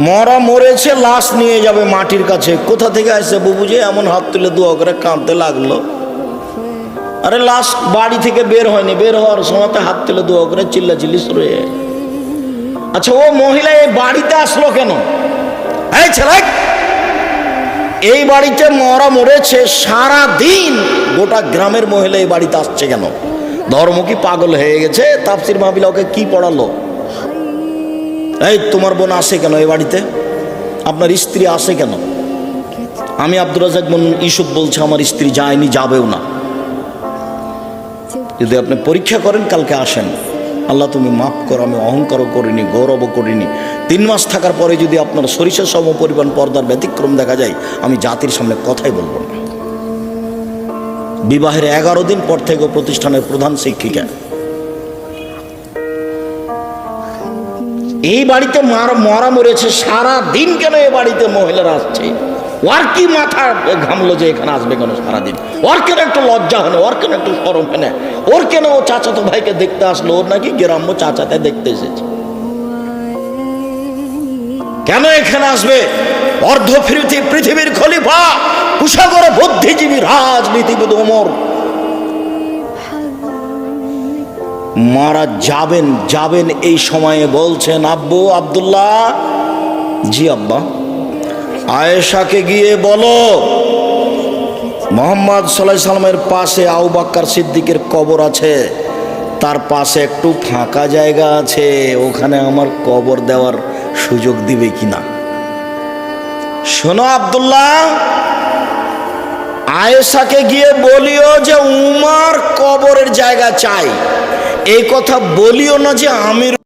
মরা মরেছে, লাশ নিয়ে যাবে মাটির কাছে। কোথা থেকে আসছে বুবু যে এমন হাত তুলে দোয়া করে কাঁদতে লাগলো? আরে লাশ বাড়ি থেকে বের হয়নি, বের হওয়ার সময় হাত তুলে দোয়া করে চিল্লাচিল্লি শুরু হয়ে। আচ্ছা, ও মহিলা এই বাড়িতে আসলো কেন? এই ছেলে, এই বাড়িতে মরা মরেছে, সারা দিন গোটা গ্রামের মহিলা এই বাড়িতে আসছে কেন? ধর্ম কি পাগল হয়ে গেছে? তাফসির মাহফিল ওকে কি পড়ালো? এই তোমার বোন আসে কেন এই বাড়িতে? আপনার স্ত্রী আসে কেন? আমি আব্দুর রাজ্জাক ইউসুফ বলছে আমার স্ত্রী যায়নি, যাবেও না। যদি আপনি পরীক্ষা করেন কালকে আসেন। আল্লাহ তুমি মাফ করো, আমি অহংকারও করিনি, গৌরবও করিনি। 3 মাস থাকার পরে যদি আপনার সরিষা সম পরিমাণ পর্দার ব্যতিক্রম দেখা যায়, আমি জাতির সামনে কথাই বলবো না। বিবাহের 11 দিন পর থেকে প্রতিষ্ঠানের প্রধান শিক্ষিকা। এই বাড়িতে মরা মরেছে, সারা দিন কেন এই বাড়িতে মহিলারা আসছে? ওর কি মাথা ঘামলো যে এখানে আসবে কেন সারাদিন? ওর কেন একটু লজ্জা হলো? ওর কেন একটু শরম হয়? ওর কেন ও চাচাতো ভাইকে দেখতে আসলো? ওর নাকি গ্রাম্য চাচাতে দেখতে এসেছে। কেন এখানে আসবে? অর্ধ পৃথিবীর খলিফা, কুশাগর বুদ্ধিজীবী, রাজনীতিবিদ ওমর মারা যাবেন এই সময়ে বলছেন, আব্বু আব্দুল্লাহ। জি আব্বা। আয়েশাকে গিয়ে বলো মুহাম্মদ সাল্লাল্লাহু আলাইহি সাল্লামের পাশে আবু বকর সিদ্দিকের কবর আছে, তার পাশে একটু ফাঁকা জায়গা আছে, ওখানে আমার কবর দেওয়ার সুযোগ দিবে কিনা। শোনো আব্দুল্লাহ, আয়েশাকে গিয়ে বলিও যে উমর কবরের জায়গা চাই। এই কথা বলিও না যে আমির